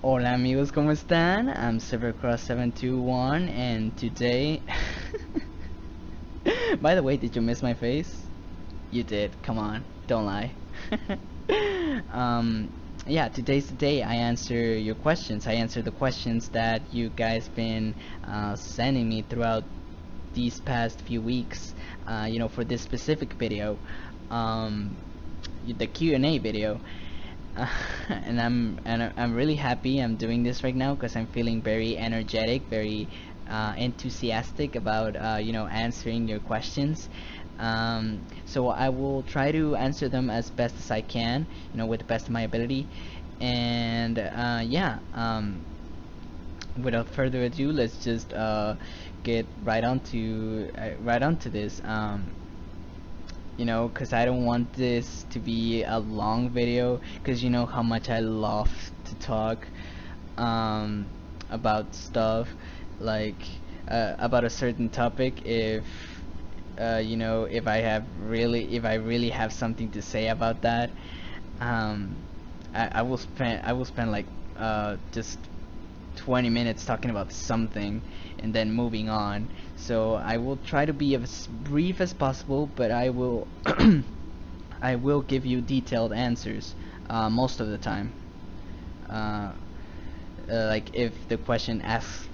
Hola amigos, ¿cómo están? I'm Silvercross721 and today by the way, did you miss my face? You did, come on, don't lie. um yeah, today's the day I answer your questions. I answer the questions that you guys been sending me throughout these past few weeks, for this specific video, um, the Q&A video. uh, and I'm really happy I'm doing this right now because I'm feeling very energetic, very enthusiastic about answering your questions. So I will try to answer them as best as I can, with the best of my ability. And without further ado, let's just get right onto this. Because I don't want this to be a long video, because you know how much I love to talk um, about stuff, like about a certain topic. If I really have something to say about that, um, I will spend like just 20 minutes talking about something and then moving on. So I will try to be as brief as possible, but I will I will give you detailed answers most of the time. Uh, like if the question asks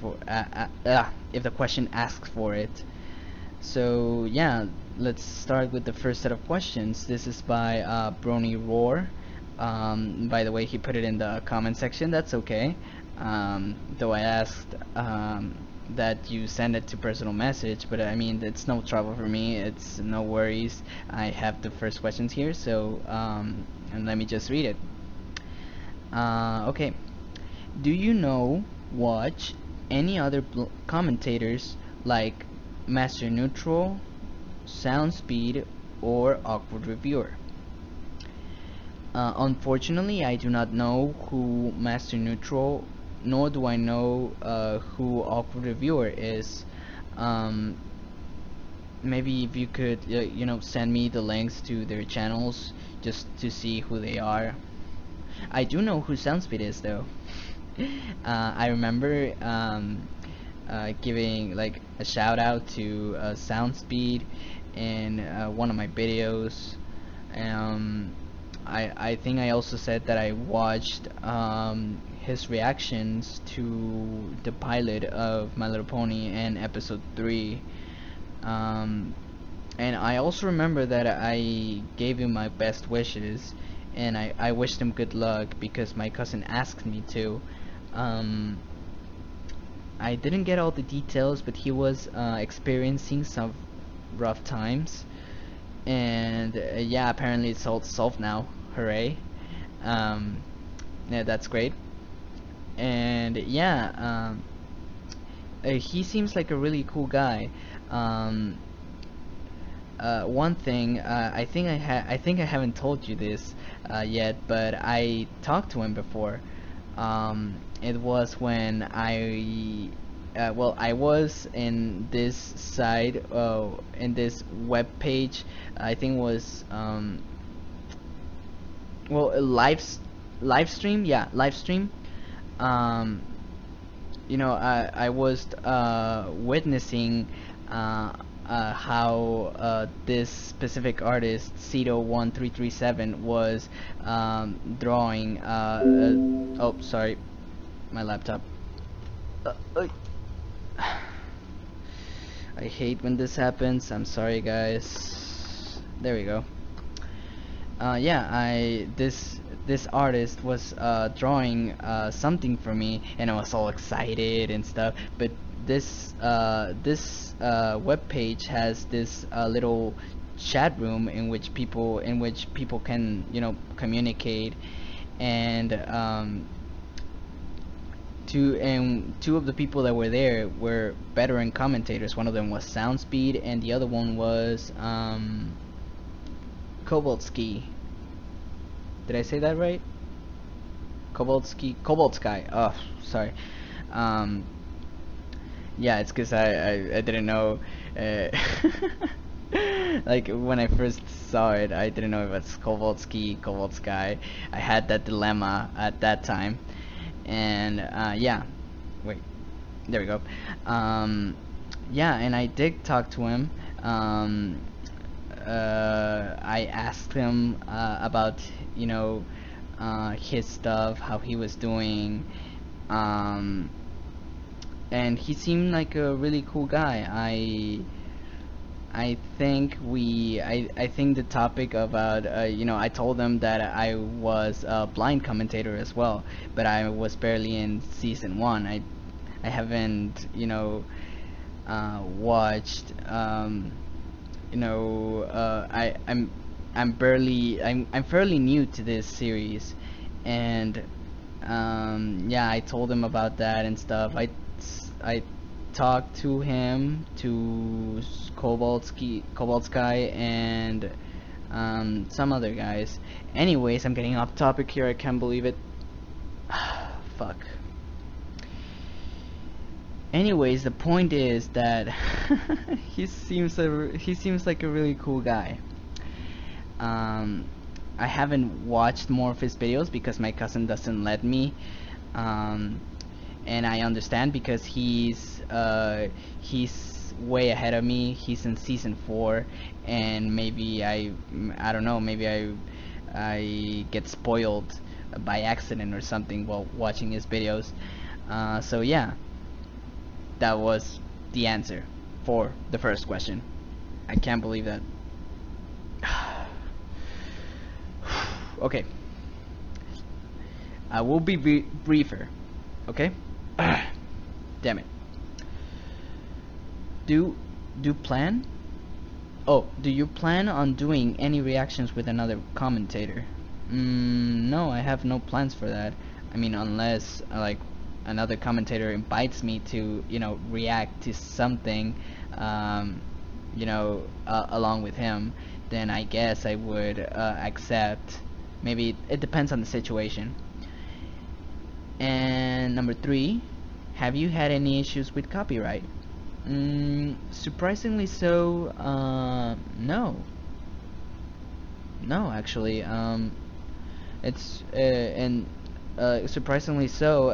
for it. So yeah, let's start with the first set of questions. This is by Brony Roar. By the way, he put it in the comment section. That's okay. Though I asked that you send it to personal message, but I mean it's no trouble for me. It's no worries. I have the first questions here, so and let me just read it. Okay. Do you watch any other commentators like Master Neutral, Sound Speed, or Awkward Reviewer? Unfortunately, I do not know who Master Neutral, nor do I know who Awkward Reviewer is. Um, Maybe if you could, send me the links to their channels just to see who they are. I do know who Soundspeed is though. I remember giving like a shout out to Soundspeed in one of my videos. Um, I think I also said that I watched his reactions to the pilot of My Little Pony and episode 3. Um, and I also remember that I gave him my best wishes, and I wished him good luck because my cousin asked me to. Um, I didn't get all the details, but he was experiencing some rough times, and yeah, apparently it's all solved now. Hooray! Um, yeah, that's great. And yeah, he seems like a really cool guy. Um, One thing, I think I haven't told you this yet, but I talked to him before. It was when I was in this site, in this web page. I think it was a live stream, yeah, live stream. Um, I was witnessing how this specific artist, Ceto1337, was drawing. Oh, sorry, my laptop. Uh, I hate when this happens. I'm sorry, guys. There we go. Yeah, this artist was drawing something for me, and I was all excited and stuff. But this web page has this little chat room in which people can communicate, and two of the people that were there were veteran commentators. One of them was Soundspeed, and the other one was Koboldsky. Did I say that right? Cobalt Sky. Oh, sorry. Um, yeah, it's because I didn't know. Uh, like when I first saw it, I didn't know if it's Cobalt Sky. I had that dilemma at that time, And yeah, wait, there we go. Yeah, and I did talk to him. I asked him about, you know, his stuff, how he was doing, um, and he seemed like a really cool guy. I think the topic about, I told them that I was a blind commentator as well, but I was barely in season one. I haven't, watched, I'm fairly new to this series, and yeah, I told him about that and stuff. I talked to him, to Cobalt Sky, and some other guys. Anyways, I'm getting off topic here. I can't believe it. Fuck. Anyways, the point is that he seems like a really cool guy. Um, I haven't watched more of his videos because my cousin doesn't let me. Um, and I understand because he's way ahead of me. He's in season 4, and maybe I don't know, maybe I get spoiled by accident or something while watching his videos. So yeah, that was the answer for the first question. I can't believe that. Okay, I will be briefer. Okay. Damn it. Do do plan? Oh, do you plan on doing any reactions with another commentator? No, I have no plans for that. I mean, unless like another commentator invites me to, react to something, along with him, then I guess I would accept. Maybe it depends on the situation. And number 3, have you had any issues with copyright? Surprisingly so, no. No, actually, it's and surprisingly so,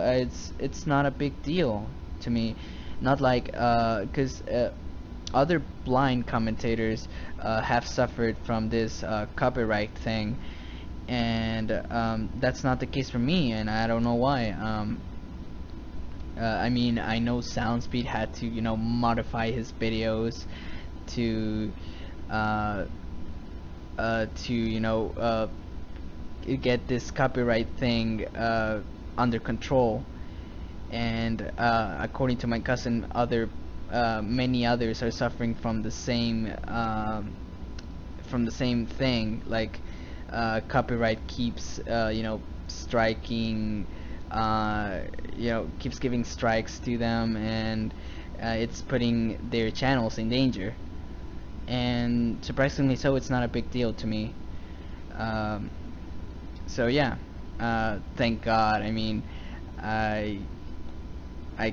it's not a big deal to me. Not like, because other blind commentators have suffered from this copyright thing, and that's not the case for me, and I don't know why. I mean, I know Soundspeed had to, modify his videos to, get this copyright thing under control. And according to my cousin, many others are suffering from the same thing. Like, copyright keeps, striking. Keeps giving strikes to them, and it's putting their channels in danger. And surprisingly so, it's not a big deal to me. So yeah, thank God. I mean, I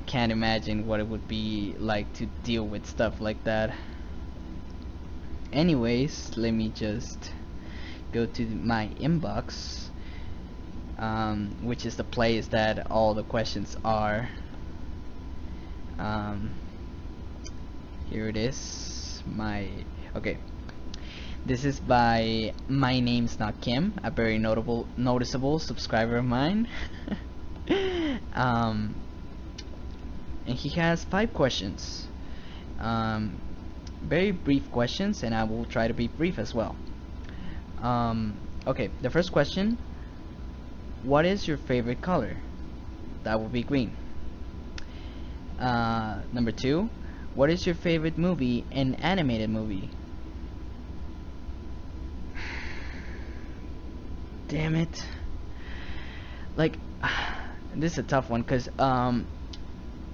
can't imagine what it would be like to deal with stuff like that. Anyways, let me just go to my inbox, which is the place that all the questions are. Here it is. Okay. This is by My Name's Not Kim, a very noticeable subscriber of mine. And he has 5 questions. Very brief questions, and I will try to be brief as well. Okay, the first question: what is your favorite color? That would be green. Number 2: what is your favorite movie, an animated movie? Damn it. Like, this is a tough one, because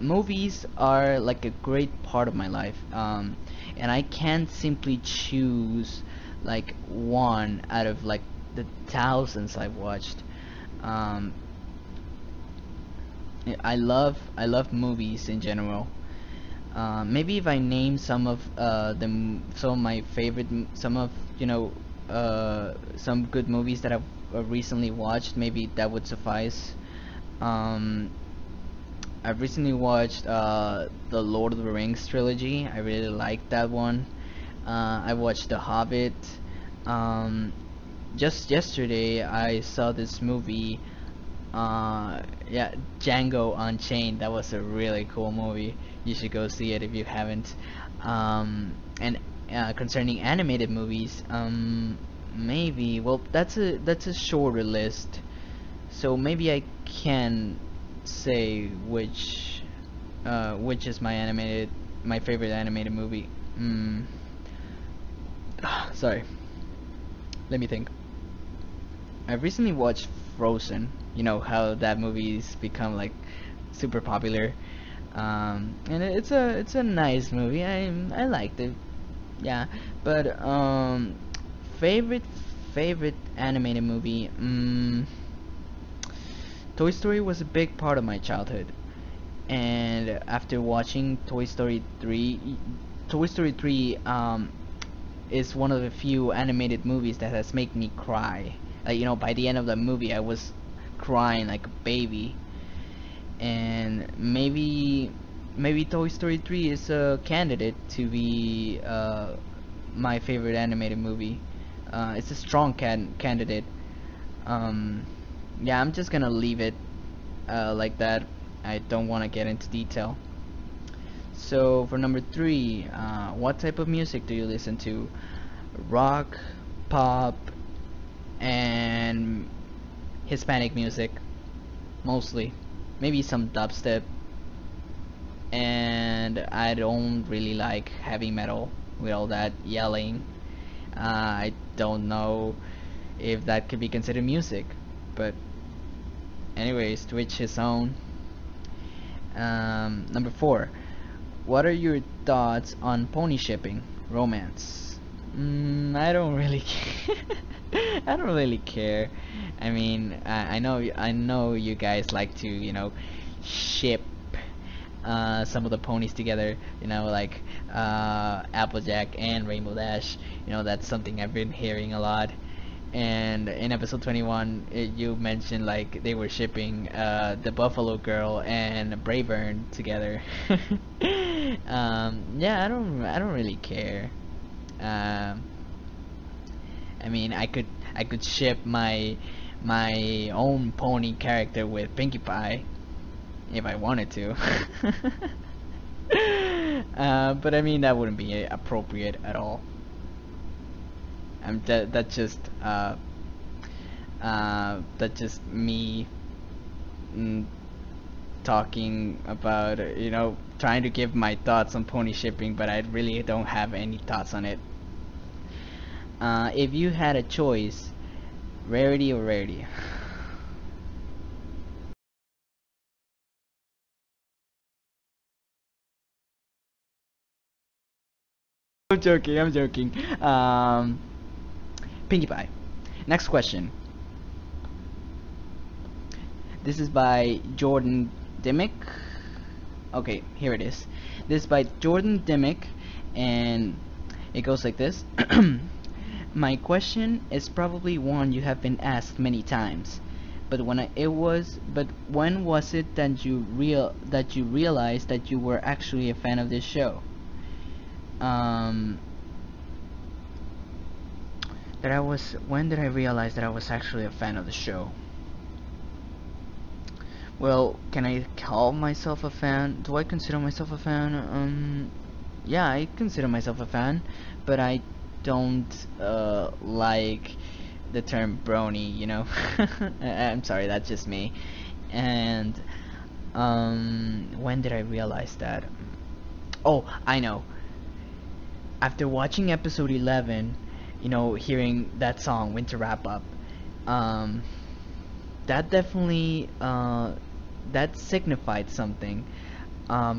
movies are like a great part of my life, and I can't simply choose like one out of like the thousands I've watched. I love movies in general. Maybe if I name some of some of my favorite, some good movies that I've recently watched, maybe that would suffice. Um, I've recently watched the Lord of the Rings trilogy. I really liked that one. I watched The Hobbit. Um, just yesterday, I saw this movie. Yeah, Django Unchained. That was a really cool movie. You should go see it if you haven't. And concerning animated movies, maybe. Well, that's a shorter list. So maybe I can say which is my favorite animated movie. Sorry, let me think. I recently watched Frozen. You know how that movie's become like super popular, and it's a nice movie. I liked it. Yeah, but favorite favorite animated movie. Toy Story was a big part of my childhood, and after watching Toy Story 3 is one of the few animated movies that has made me cry. Like, by the end of the movie, I was crying like a baby. And maybe Toy Story 3 is a candidate to be my favorite animated movie. It's a strong candidate. Um, yeah, I'm just gonna leave it like that. I don't want to get into detail. So for number three, what type of music do you listen to? Rock, pop, and Hispanic music, mostly. Maybe some dubstep. And I don't really like heavy metal with all that yelling. I don't know if that could be considered music, but anyways, to each his own. Number four, what are your thoughts on pony shipping, romance? I don't really I don't really care. I mean, I know you guys like to, ship some of the ponies together, like Applejack and Rainbow Dash. That's something I've been hearing a lot. And in episode 21, you mentioned like they were shipping the Buffalo Girl and Bravern together. Yeah, I don't really care. Um, I mean, I could ship my own pony character with Pinkie Pie if I wanted to. But I mean that wouldn't be appropriate at all. That's just that's just me mm, talking about trying to give my thoughts on pony shipping, but I really don't have any thoughts on it. If you had a choice, rarity or rarity? I'm joking. I'm joking. Pinkie Pie. Next question. This is by Jordan Dimmick. Okay, here it is. This is by Jordan Dimmick, and it goes like this. My question is probably one you have been asked many times, but when was it that you realized that you were actually a fan of this show? Um, when did I realize that I was actually a fan of the show? Well, can I call myself a fan? Do I consider myself a fan? Yeah, I consider myself a fan, but I don't like the term brony, I'm sorry, that's just me. And when did I realize that? Oh, I know. After watching episode 11, hearing that song Winter Wrap Up, um that definitely that signified something,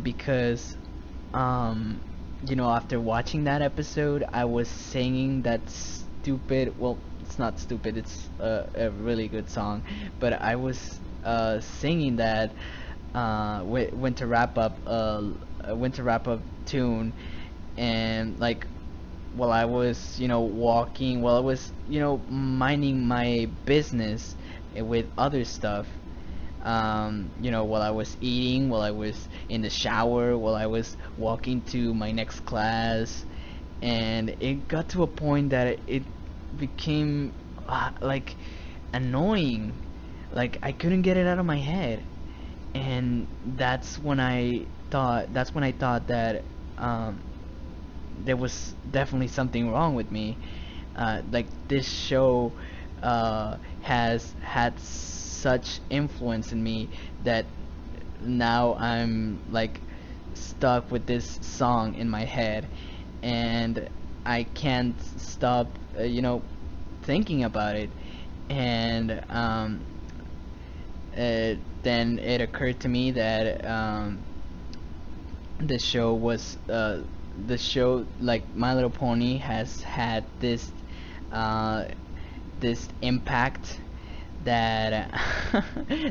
because after watching that episode, I was singing that stupid, well, it's not stupid, it's a really good song, but I was singing that Winter Wrap Up Winter Wrap Up tune, and like while I was walking, while I was minding my business with other stuff, you know, while I was eating, while I was in the shower, while I was walking to my next class. And it got to a point that it became like annoying. Like I couldn't get it out of my head. And that's when I thought that um, there was definitely something wrong with me. Like this show has had such influence in me that now I'm like stuck with this song in my head, and I can't stop, you know, thinking about it. And then it occurred to me that the show was the show, like My Little Pony has had uh, this impact that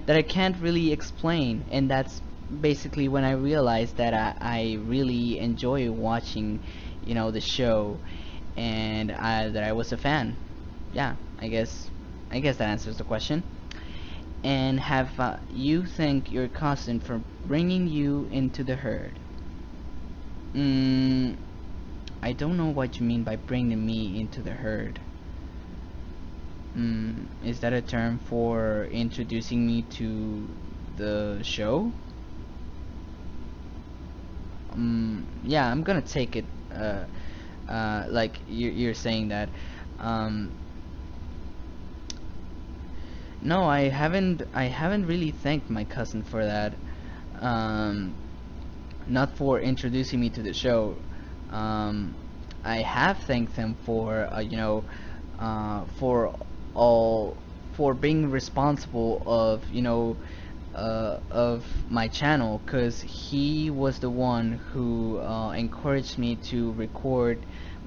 that I can't really explain, and that's basically when I realized that I really enjoy watching, you know, the show, and that I was a fan. Yeah, I guess that answers the question. And have you thanked your cousin for bringing you into the herd? Mm, I don't know what you mean by bringing me into the herd. Is that a term for introducing me to the show? Yeah, I'm gonna take it. Like you're saying that. Um, no, I haven't. I haven't really thanked my cousin for that. Um, Not for introducing me to the show. Um, I have thanked him for, you know, for all, for being responsible of, you know, of my channel, because he was the one who encouraged me to record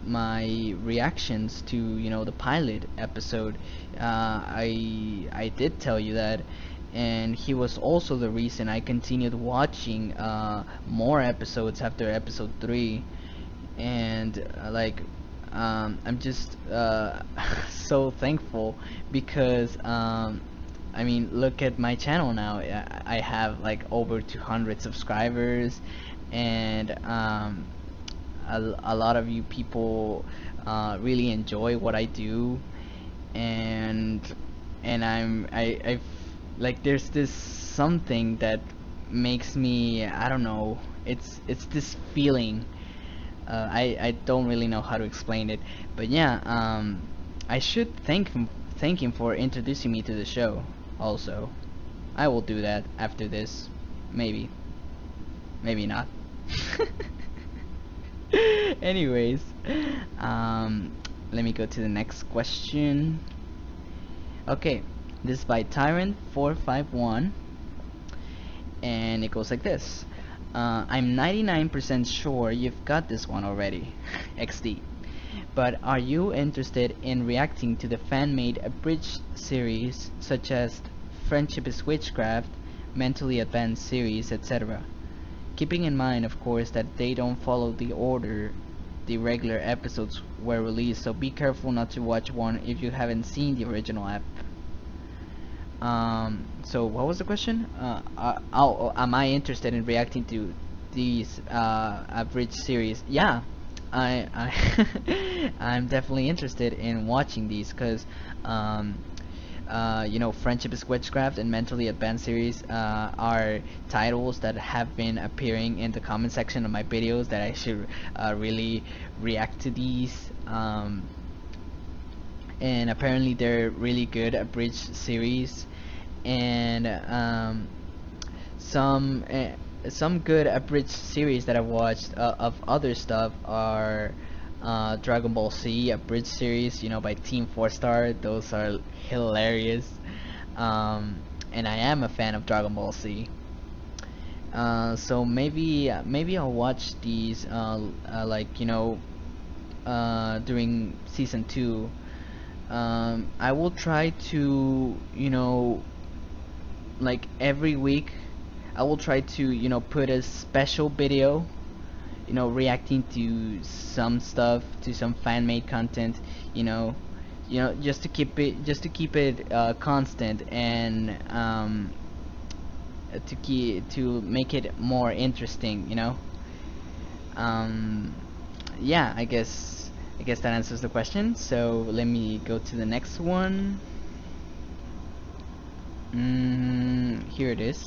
my reactions to, you know, the pilot episode. I did tell you that, and he was also the reason I continued watching more episodes after episode 3. And I'm just so thankful because I mean, look at my channel now. I have like over 200 subscribers, and a lot of you people really enjoy what I do. and and like there's this something that makes me, I don't know, it's this feeling. I don't really know how to explain it, but yeah, I should thank him for introducing me to the show. Also, I will do that after this, maybe, maybe not. Anyways, um, let me go to the next question. Okay, this is by Tyrant451, and it goes like this. I'm 99% sure you've got this one already, XD. But are you interested in reacting to the fan-made abridged series such as Friendship is Witchcraft, Mentally Advanced series, etc.? Keeping in mind, of course, that they don't follow the order the regular episodes were released, so be careful not to watch one if you haven't seen the original app. So what was the question? Am I interested in reacting to these abridged series? Yeah, I'm definitely interested in watching these because you know, Friendship is Witchcraft and Mentally Advanced series are titles that have been appearing in the comment section of my videos that I should really react to these. And apparently they're really good abridged series, and some some good abridged series that I've watched of other stuff are Dragon Ball Z abridged series, you know, by Team 4 Star. Those are hilarious, and I am a fan of Dragon Ball Z. So maybe I'll watch these like, you know, during season 2. I will try to, you know, like every week I will try to, you know, put a special video, you know, reacting to some stuff, to some fan made content, you know, just to keep it constant, and to make it more interesting, you know. um, yeah, I guess that answers the question. So let me go to the next one. Here it is.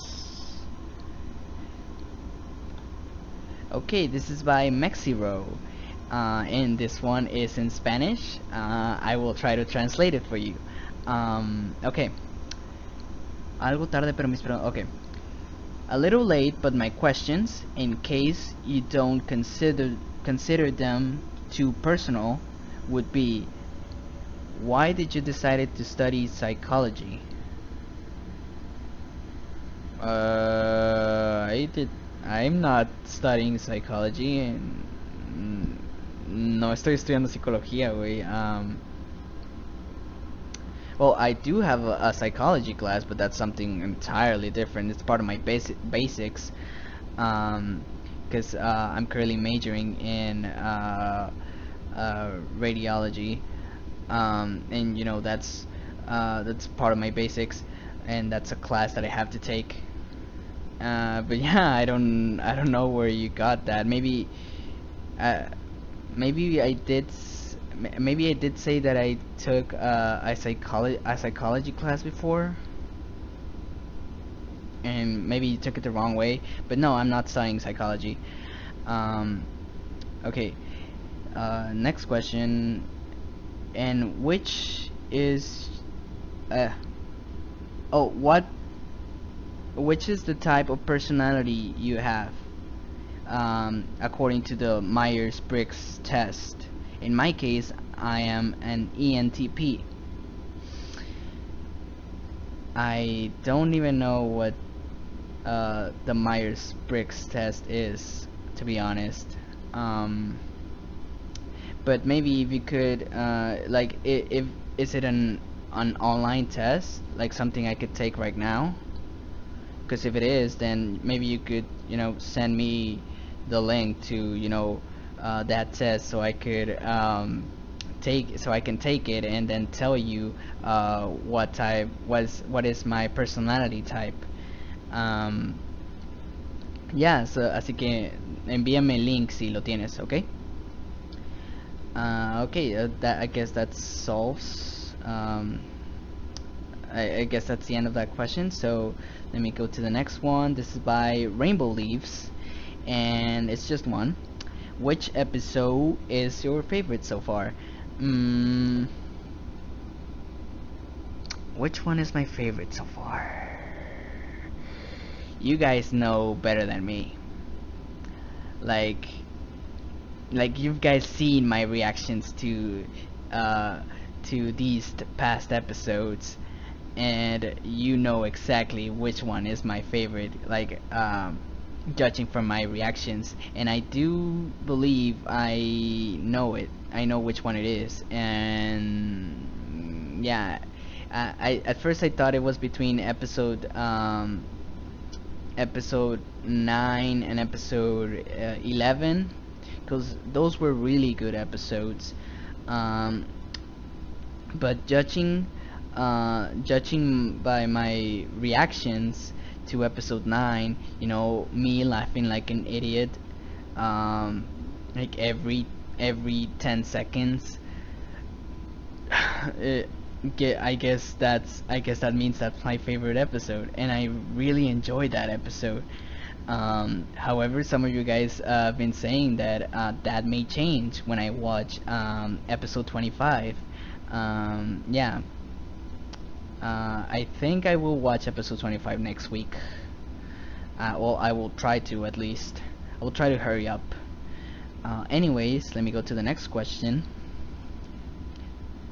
Okay, this is by Mexiro, and this one is in Spanish. I will try to translate it for you. Okay. Algo tarde, pero mis preguntas. Okay. A little late, but my questions, in case you don't consider them too personal, would be: why did you decide to study psychology? I did. I'm not studying psychology, and no estoy estudiando psicología, güey. Well, I do have a psychology class, but that's something entirely different. It's part of my basics, because I'm currently majoring in radiology, and you know that's part of my basics, and that's a class that I have to take. But yeah, I don't know where you got that. Uh, maybe maybe I did say that I took a psychology class before, and maybe you took it the wrong way. But no, I'm not studying psychology. Um, okay. Next question. And which is oh, what which is the type of personality you have, according to the Myers-Briggs test? In my case, I am an ENTP. I don't even know what the Myers-Briggs test is, to be honest. But maybe if you could, like, if is it an online test, like something I could take right now? Because if it is, then maybe you could, you know, send me the link to, you know, that test, so I could so I can take it and then tell you what is my personality type. Yeah, so así que envíame el link si lo tienes, okay? Okay, that, I guess that solves. I guess that's the end of that question. So let me go to the next one. This is by Rainbow Leaves, and it's just one. Which episode is your favorite so far? Which one is my favorite so far? You guys know better than me. Like you've guys seen my reactions to these past episodes, and you know exactly which one is my favorite, like, judging from my reactions. And I do believe I know which one it is. And yeah, I at first I thought it was between episode 9 and episode 11, because those were really good episodes. But judging by my reactions to episode 9, you know, me laughing like an idiot, like every 10 seconds, I guess that means that's my favorite episode, and I really enjoyed that episode. However, some of you guys have been saying that that may change when I watch episode 25. Yeah, I think I will watch episode 25 next week. Well, I will try to, at least. I will try to hurry up. Anyways, let me go to the next question.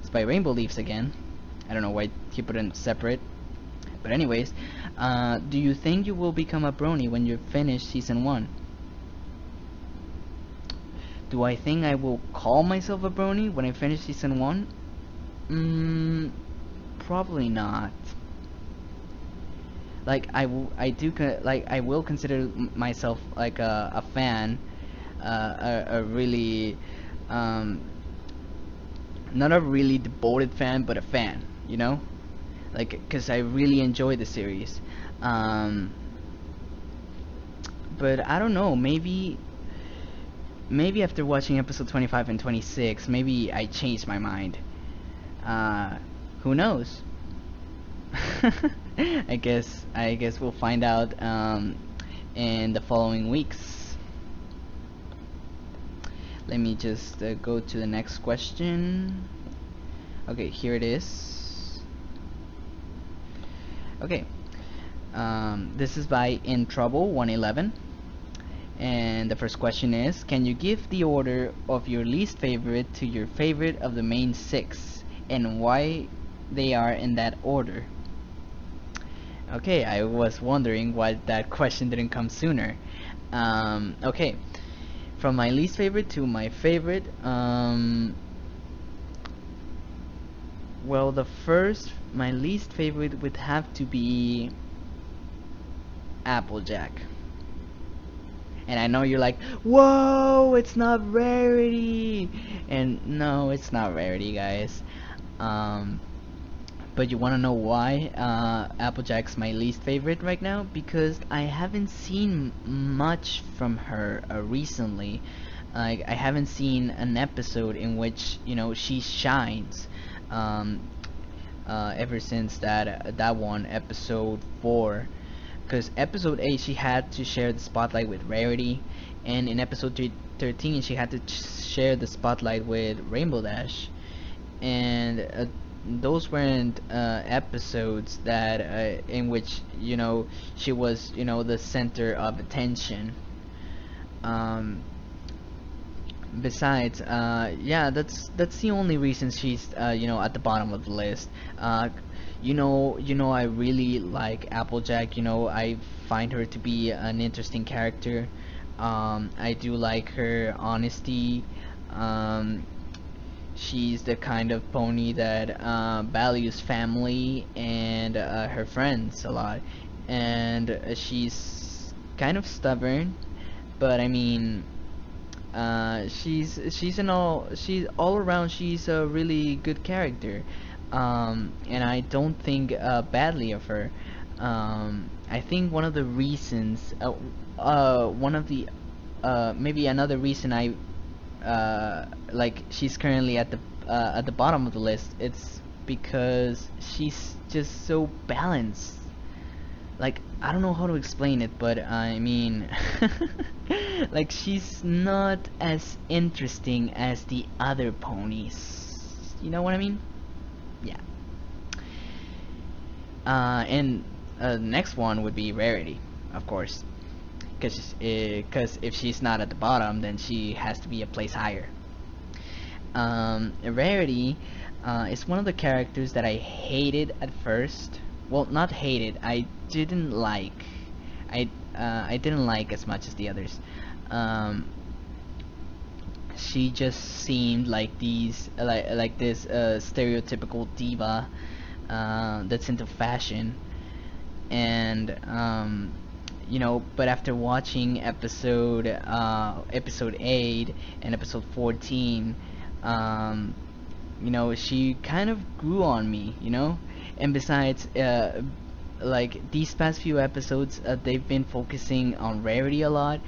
It's by Rainbow Leaves again. I don't know why he put it separate. But anyways, do you think you will become a brony when you finish season 1? Do I think I will call myself a brony when I finish season 1? Probably not. Like, I will consider myself like a fan, a really, not a really devoted fan, but a fan, you know, like, because I really enjoy the series. but I don't know. Maybe after watching episode 25 and 26, maybe I changed my mind. Uh, who knows? I guess we'll find out in the following weeks. Let me just go to the next question. Okay, here it is. Okay, this is by In Trouble 111, and the first question is: can you give the order of your least favorite to your favorite of the main six, and why they are in that order? Okay, I was wondering why that question didn't come sooner. Okay, from my least favorite to my favorite. Well, my least favorite would have to be Applejack. And I know you're like, whoa, it's not Rarity. And no, it's not Rarity, guys. But you want to know why Applejack's my least favorite right now? Because I haven't seen much from her recently. I haven't seen an episode in which she shines. Ever since that one, episode 4. Because episode 8 she had to share the spotlight with Rarity, and in episode 13 she had to share the spotlight with Rainbow Dash. And those weren't episodes that in which she was the center of attention. Besides, yeah, that's the only reason she's at the bottom of the list. I really like Applejack. I find her to be an interesting character. I do like her honesty. She's the kind of pony that values family and her friends a lot, and she's kind of stubborn, but I mean, she's all around, she's a really good character. And I don't think badly of her. I think one of the reasons, one of the maybe another reason I like she's currently at the bottom of the list, it's because she's just so balanced. Like, I don't know how to explain it, but I mean, like, she's not as interesting as the other ponies. You know what I mean? Yeah. And the next one would be Rarity, of course, because if she's not at the bottom, then she has to be a place higher. Rarity is one of the characters that I hated at first. Well, not hated. I didn't like. I didn't like as much as the others. She just seemed like this stereotypical diva that's into fashion, and but after watching episode 8 and episode 14, she kind of grew on me, and besides, like these past few episodes, they've been focusing on Rarity a lot.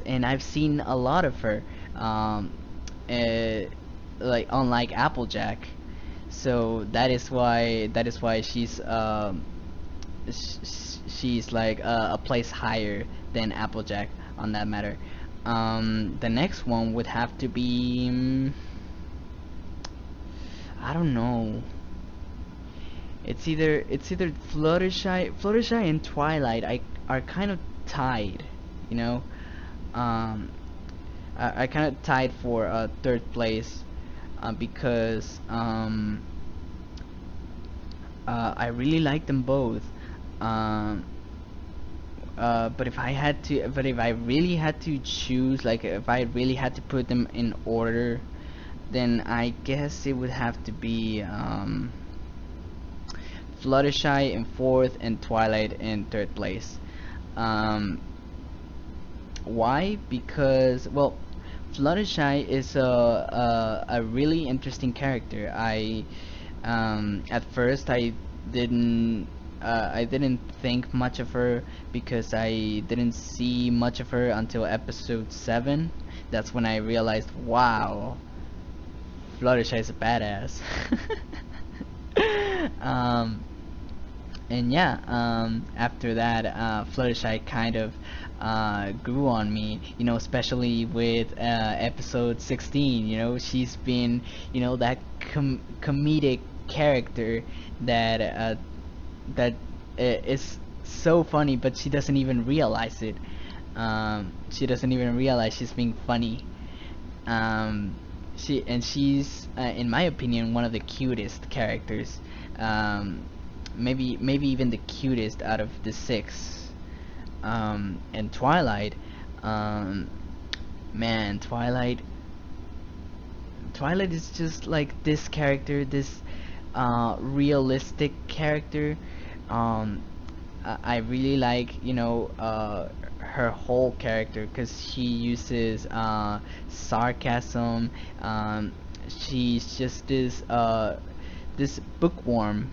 And I've seen a lot of her, like unlike Applejack. So that is why she's like a place higher than Applejack on that matter. The next one would have to be, I don't know. It's either Fluttershy and Twilight are kind of tied, I kind of tied for third place, because I really like them both. But if I really had to choose, like if I really had to put them in order, then I guess it would have to be Fluttershy in fourth and Twilight in third place. Why? Because, well, Fluttershy is a really interesting character. At first I didn't I didn't think much of her because I didn't see much of her until episode 7. That's when I realized, wow, Fluttershy is a badass. um, and yeah, after that, Fluttershy kind of grew on me, especially with episode 16. She's been, that comedic character that that is so funny, but she doesn't even realize it. She doesn't even realize she's being funny. Um, she's, in my opinion, one of the cutest characters. Um, maybe even the cutest out of the six. And Twilight, um, man, Twilight is just like this character, this realistic character. Um, I really like, her whole character because she uses sarcasm. She's just this bookworm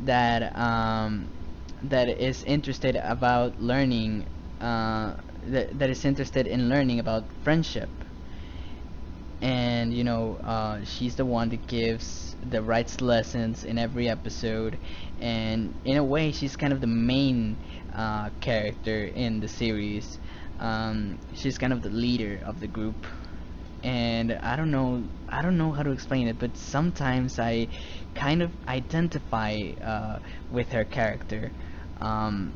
that that is interested about learning. That is interested in learning about friendship, and she's the one that gives the right lessons in every episode, and in a way she's kind of the main character in the series. She's kind of the leader of the group, and I don't know how to explain it, but sometimes I kind of identify with her character. um,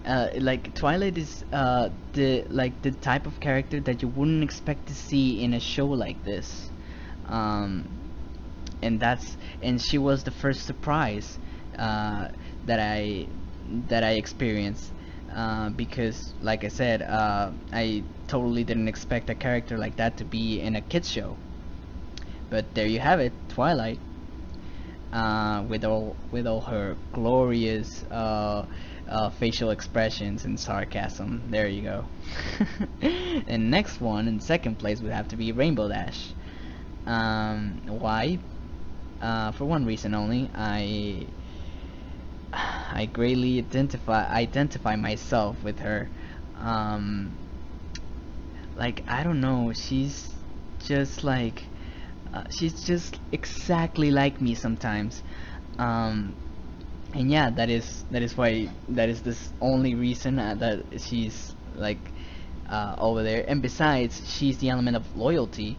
like Twilight is the type of character that you wouldn't expect to see in a show like this. Um, and she was the first surprise uh, that I experienced, because like I said, I totally didn't expect a character like that to be in a kids show. But there you have it, Twilight, with all her glorious facial expressions and sarcasm. There you go. And next one, in second place, would have to be Rainbow Dash. Why? For one reason only. I greatly identify myself with her. Um, like, I don't know. Just like she's just exactly like me sometimes. Um, and yeah, that is this only reason that she's like over there. And besides, she's the element of loyalty,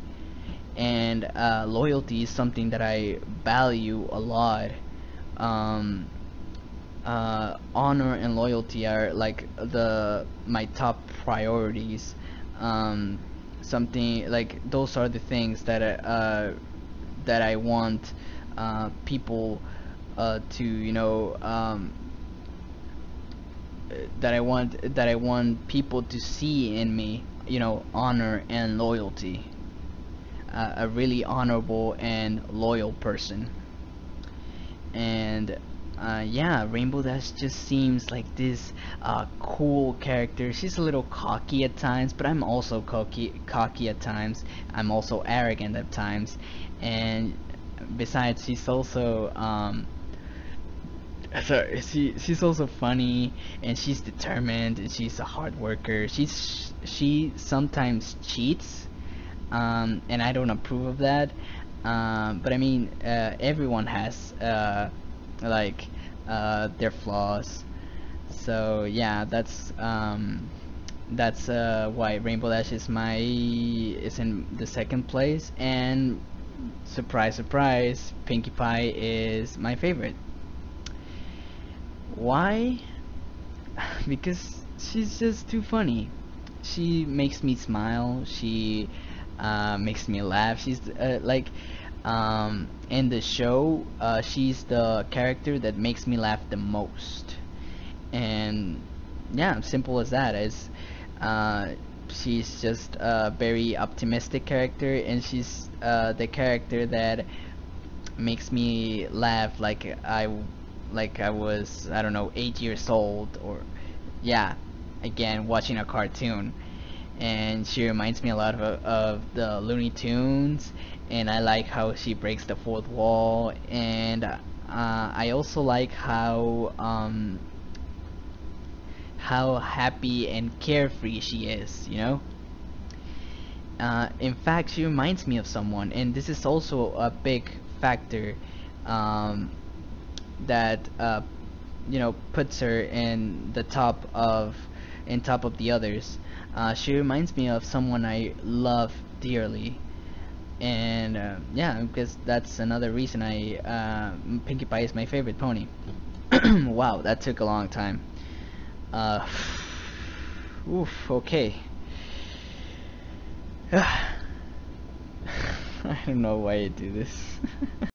and loyalty is something that I value a lot. um, Honor and loyalty are like the my top priorities. um, Something like those are the things that I want people to that I want people to see in me, honor and loyalty. A really honorable and loyal person. And yeah, Rainbow Dash just seems like this cool character. She's a little cocky at times, but I'm also cocky at times. I'm also arrogant at times, and besides, she's also she's also funny, and she's determined, and she's a hard worker. She sometimes cheats, and I don't approve of that. But I mean, everyone has like their flaws. So yeah, that's why Rainbow Dash is in the second place, and surprise surprise, Pinkie Pie is my favorite. Why? Because she's just too funny. She makes me smile. She makes me laugh. She's like, in the show, she's the character that makes me laugh the most. And yeah, simple as that. Uh, she's just a very optimistic character, and she's the character that makes me laugh like I was, I don't know, 8 years old, or yeah, again, watching a cartoon. And she reminds me a lot of the Looney Tunes, and I like how she breaks the fourth wall. And I also like how happy and carefree she is, you know. In fact, she reminds me of someone, and this is also a big factor um, that puts her in top of the others. She reminds me of someone I love dearly, and yeah, because that's another reason Pinkie Pie is my favorite pony. Wow, that took a long time. Uh, oof. Okay. I don't know why I do this.